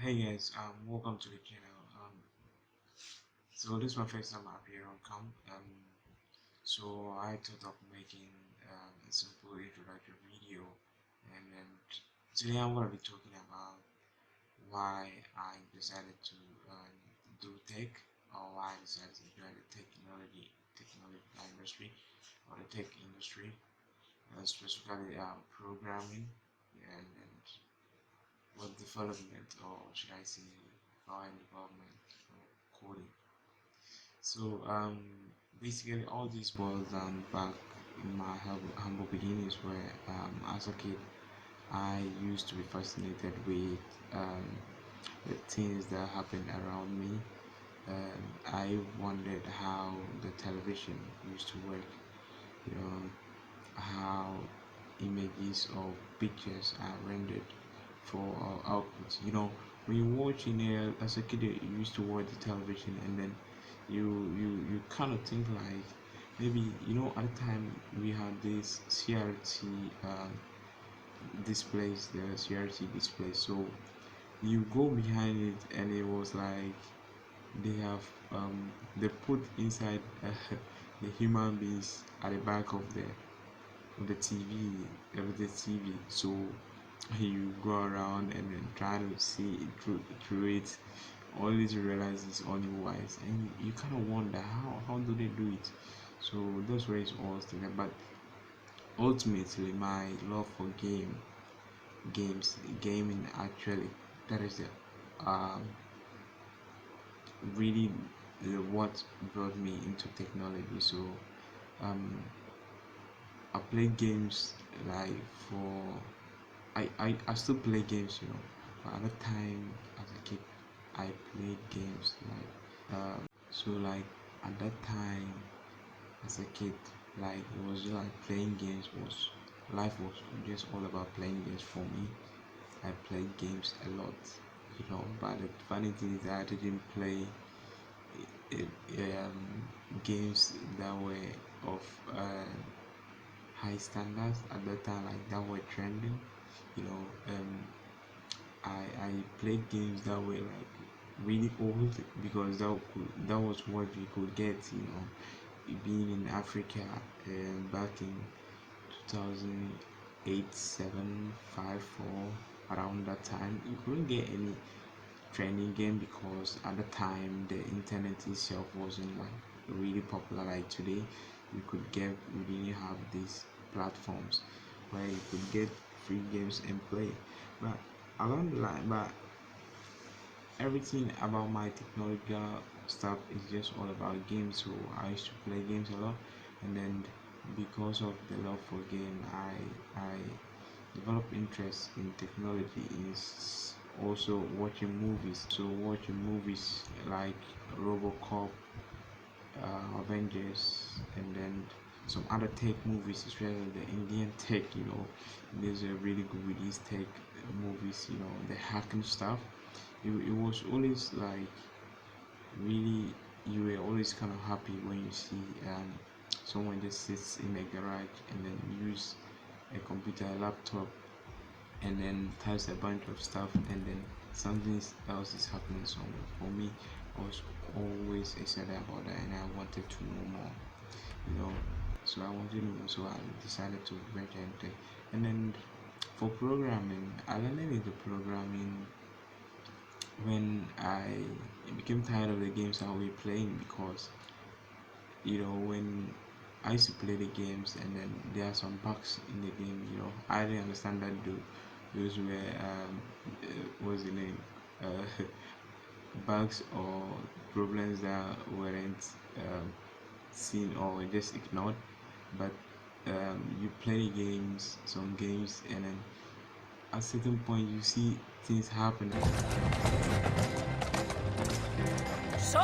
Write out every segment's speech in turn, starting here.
Hey guys, welcome to the channel. So this is my first time up here on Camp. So I thought of making a simple introductory video, and today I'm gonna be talking about why I decided to do tech, or why I decided to join the technology industry, or the tech industry, specifically programming and web development, or should I say, file development, or coding. So basically, all this boils down back in my humble beginnings, where as a kid I used to be fascinated with um, the things that happened around me. I wondered how the television used to work, you know, how images or pictures are rendered for our output. When you watch as a kid, you used to watch the television, and then you kind of think like maybe at the time we had this CRT displays, the CRT display. So you go behind it, and it was like they have they put inside the human beings at the back of the TV, of the TV. So you go around and then try to see it through it, only to realize it's only wise, and you kind of wonder how do they do it. So that's where it's all started. But ultimately, my love for gaming actually, that is the really what brought me into technology. So um, I play games like for I still play games, but at the time as a kid I played games like at that time as a kid, like it was just like playing games was life was just all about playing games for me. I played games a lot, but the funny thing is I didn't play it, games that were of high standards at that time, like that were trending. You know, I played games that were like really old, because that was what we could get. Being in Africa back in 2008, 7, 5, 4, around that time, you couldn't get any trending game, because at the time the internet itself wasn't like really popular like today. We didn't have these platforms where you could get free games and play. But along the line, but everything about my technological stuff is just all about games. So I used to play games a lot, and then because of the love for game, I developed interest in technology is also watching movies. So watching movies like Robocop, Avengers, and then some other tech movies, especially the Indian tech. There's a really good with these tech movies. The hacking stuff. It was always like really, you were always kind of happy when you see someone just sits in a garage and then use a computer, a laptop, and then types a bunch of stuff, and then something else is happening somewhere. For me, I was always excited about that, and I wanted to know more. you know so I wanted to know, so I decided to venture into it. And then for programming, I learned into programming when I became tired of the games I was playing, because when I used to play the games and then there are some bugs in the game. I didn't understand that those were what's the name, uh, bugs or problems that weren't seen or just ignored. But you play some games, and then at a certain point you see things happening. So,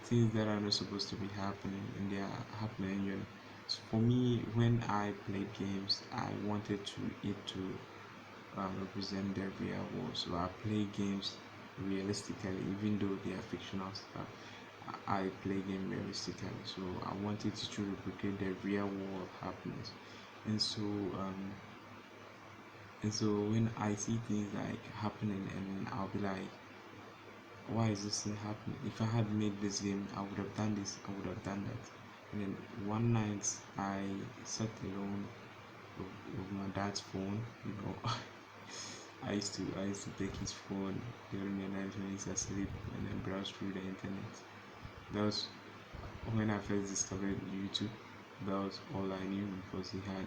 Things that are not supposed to be happening, and they are happening. So for me, when I played games, I wanted it to represent the real world. So I play games realistically, even though they are fictional stuff. I play game realistically, so I wanted to replicate the real world happiness. And so um, and so when I see things like happening, and then I'll be like, why is this thing happening? If I had made this game, I would have done this, I would have done that. And then one night I sat alone with my dad's phone, you know. I used to take his phone during the night when he's asleep and then browse through the internet. That was when I first discovered YouTube. That was all I knew because he had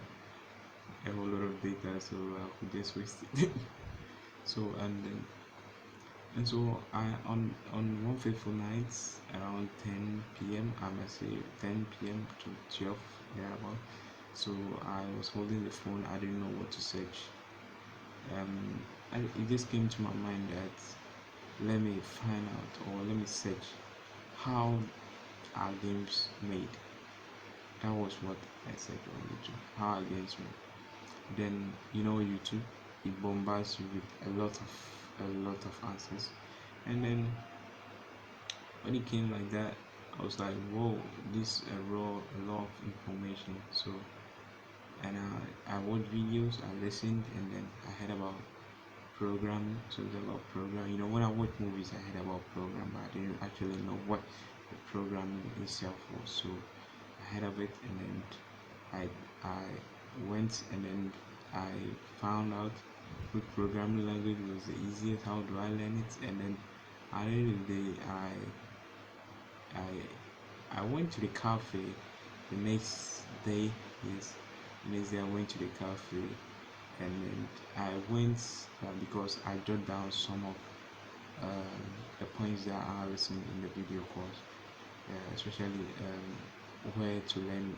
a whole lot of data, so I could just waste it. So and so I on one fateful night around 10 p.m. I must say 10 p.m. to 12 thereabout. So I was holding the phone. I didn't know what to search. It just came to my mind that let me find out or let me search how are games made. That was what I said on YouTube. How are games made? Then YouTube, it bombards you with a lot of answers. And then when it came like that, I was like, whoa, this a lot of information. So and I watched videos, I listened, and then I heard about programming. So it's about program. When I watch movies, I heard about program, but I didn't actually know what the programming itself was. So I heard of it, and then I went, and then I found out which programming language was the easiest. How do I learn it? And then at the end of the day, I went to the cafe the next day. Yes, the next day I went to the cafe, and then I went because I jot down some of the points that are listed in the video course, especially where to learn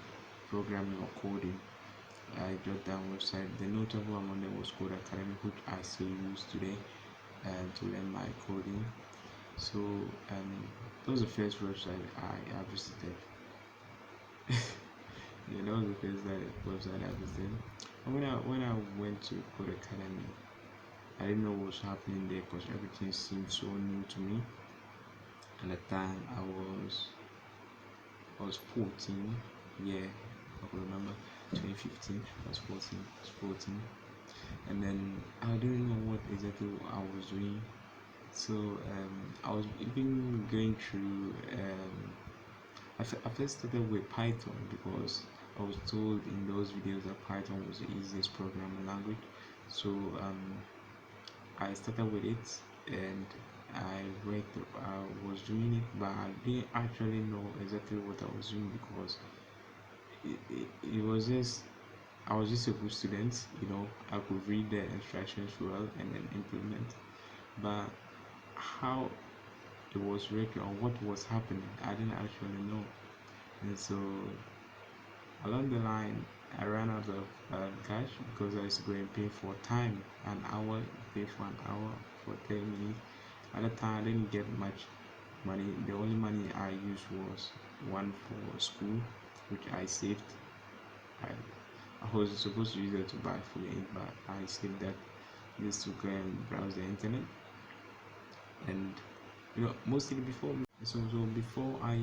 programming or coding. I jot down website. The notable among them was Code Academy, which I still use today to learn my coding. So that was the first website I visited. Yeah, that was the first website I visited. And when I went to Code Academy, I didn't know what was happening there because everything seemed so new to me. At the time, I was 14. Yeah, I could remember 2015. I was 14. I was 14, and then I didn't know what exactly I was doing. So I was even going through. I first started with Python because I was told in those videos that Python was the easiest programming language. So I started with it, and I was doing it, but I didn't actually know exactly what I was doing because it was just I was just a good student. I could read the instructions well and then implement, but how it was working or what was happening, I didn't actually know. And so along the line, I ran out of cash because I used to go and pay for time, an hour, pay for an hour for 10 minutes. At the time, I didn't get much money. The only money I used was one for school, which I saved. I, I was supposed to use it to buy food, but I saved that just to go and browse the internet. And mostly before I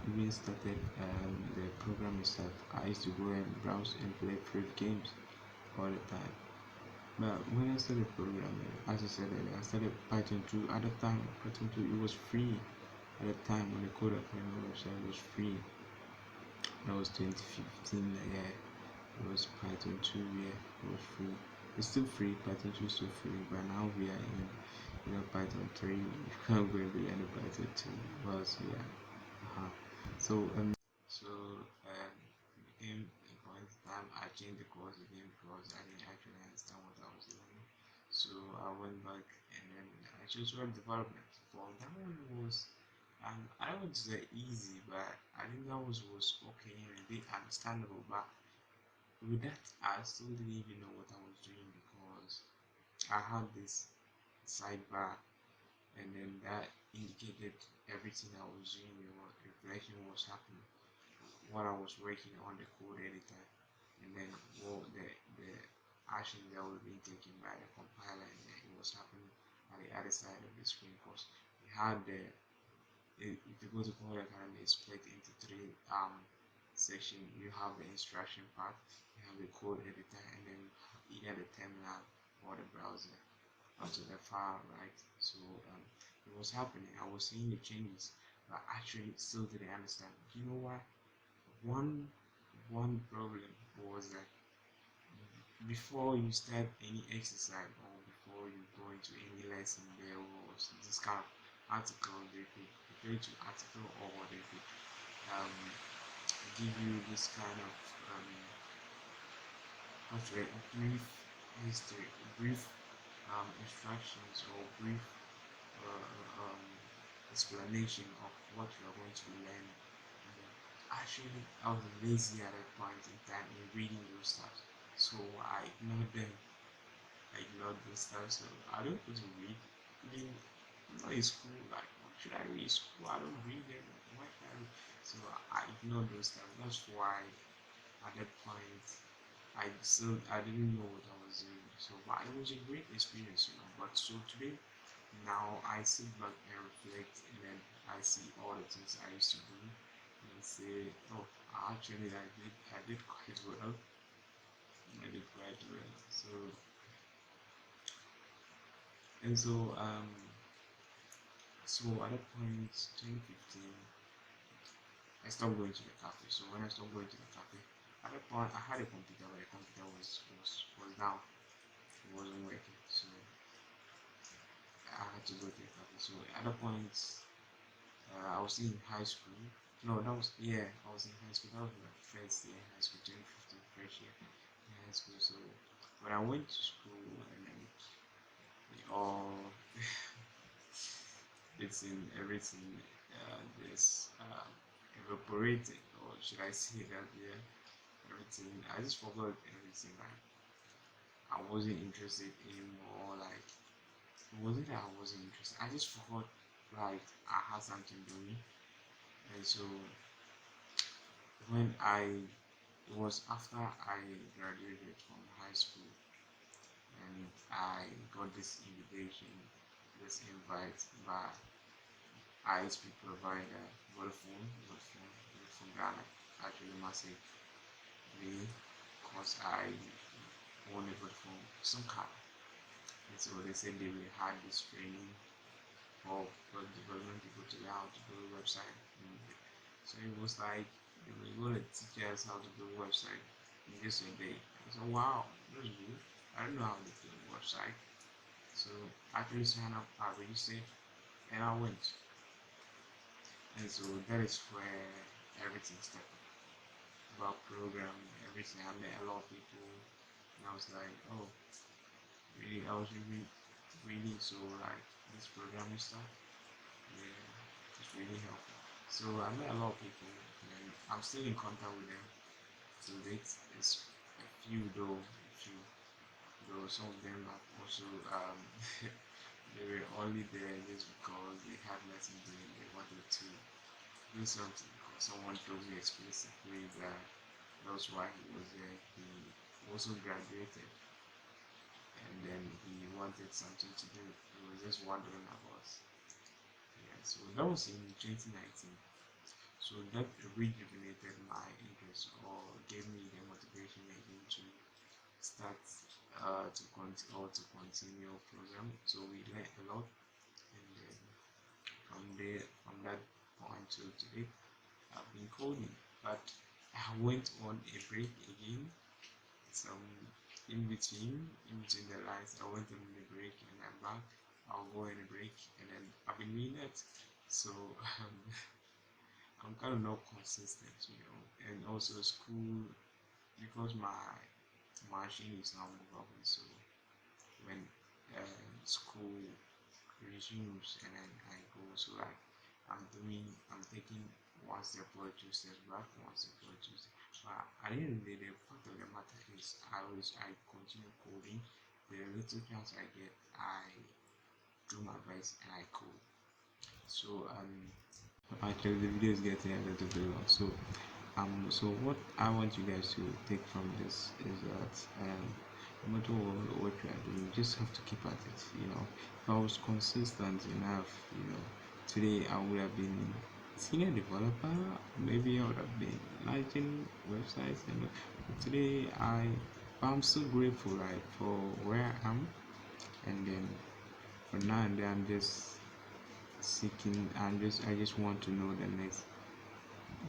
even started the program itself, I used to go and browse and play free games all the time. But when I started programming, as I said earlier, I started Python 2. At the time, Python 2 it was free. At the time, when the Code Academy website was free, that was 2015. Yeah, it was Python 2. Yeah, it was free. It's still free. Python 2 is still free. But now we are in Python 3. You can't go and be any Python 2. Well, so yeah. So so became a point time I changed the course again because I didn't actually understand what I was learning. So I went back and then I chose web development. For that one was I don't want to say easy, but I think that was okay and a bit understandable. But with that, I still didn't even know what I was doing because I had this sidebar, and then that indicated everything I was doing, what reflection was happening, what I was working on the code editor, and then what the actions that were being taken by the compiler, and then it was happening at the other side of the screen because we had if you go to Code Academy, it's split into three sections. You have the instruction part, you have the code editor, and then either the terminal or the browser onto the far right. So it was happening. I was seeing the changes, but actually still didn't understand. You know what? One problem was that before you start any exercise or before you go into any lesson, there was this kind of article. They could prepare to article, or they could um, give you this kind of a brief history, brief instructions, or brief explanation of what you are going to learn. Actually, I was lazy at that point in time in reading those stuff, so I ignored them. I ignored those stuff, so I don't want to read. I mean, I'm not in school, like, what should I read in school? I don't read them. Why should I read? So I ignored those stuff. That's why at that point I didn't know what I was doing. So but it was a great experience. But so today, now I sit back and reflect, and then I see all the things I used to do and say, oh, actually I did quite well. I did quite well. So at that point, 2015, I stopped going to the cafe. So when I stopped going to the cafe, at that point I had a computer, but the computer was down. It wasn't working. So I had to go to the cafe. So at that point, I was in high school. No, that was, yeah, I was in high school. That was my first year in high school, 2015, first year in high school. So when I went to school, and then we all it's in everything this evaporated, or should I say that, yeah, everything. I just forgot everything. Like I wasn't interested anymore. Like it wasn't that I wasn't interested. I just forgot like I had something doing. And so when it was after I graduated from high school, and I got this invitation, this invite by ISP provider Vodafone Ghana, actually massive me, because I own a Vodafone SIM card. And so they said they will have this training for web development people to learn how to build a website. So it was like they were going to teach us how to build a website in just a day. I said, wow, that's good. I don't know how to build a website. So I actually signed up, I registered, and I went. And so that is where everything started. About programming, everything. I met a lot of people, and I was like, oh, really? I was really so like this programming stuff. Yeah, it's really helpful. So I met a lot of people, and I'm still in contact with them. So it's a few though, some of them have also they were only there just because they had nothing doing. They wanted to do something. Someone told me explicitly that that's why he was there. He also graduated, and then he wanted something to do. He was just wondering about. Yeah, so that was in 2019. So that rejuvenated my interest, or gave me the motivation again to start to continue program. So we learned a lot, and then from that point to today, I've been coding. But I went on a break again. Some in between the lines, I went on a break, and I'm back. I'll go on a break, and then I've been doing that. So I'm kind of not consistent. And also school, because my machine is now movable. So when school resumes, and then I go, so like I'm taking one step forward, two steps back, one step forward, two steps. But at the end of the day, the fact of the matter is, I continue coding. The little chance I get, I do my best and I code. So actually the video is getting a little bit long. So what I want you guys to take from this is that no matter what you are doing, you just have to keep at it. If I was consistent enough, today I would have been senior developer. Maybe I would have been managing websites, and today I'm so grateful, right, for where I am. And then for now and then I'm just seeking. I just want to know the next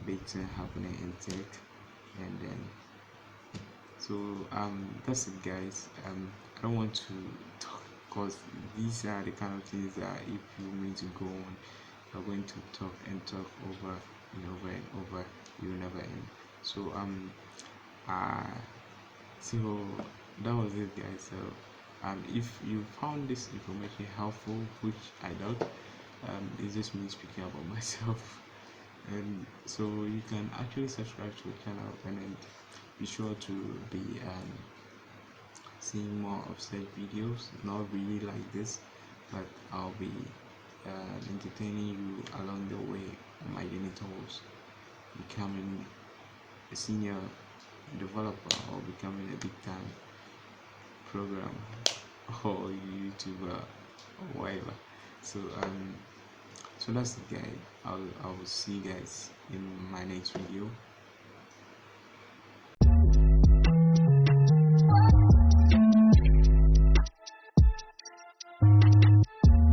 big thing happening in tech. And then that's it, guys. I don't want to talk because these are the kind of things that if you mean to go on, you're going to talk and talk over and over and over. You will never end. So uh so that was it, guys. So if you found this information helpful, which I doubt, it's just me speaking about myself. And so you can actually subscribe to the channel and then be sure to be seeing more of such videos, not really like this, but I'll be entertaining you along the way on my journey towards becoming a senior developer or becoming a big time programmer or YouTuber or whatever. So so that's it, guys. I will see you guys in my next video.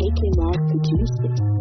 AK Mark produced it.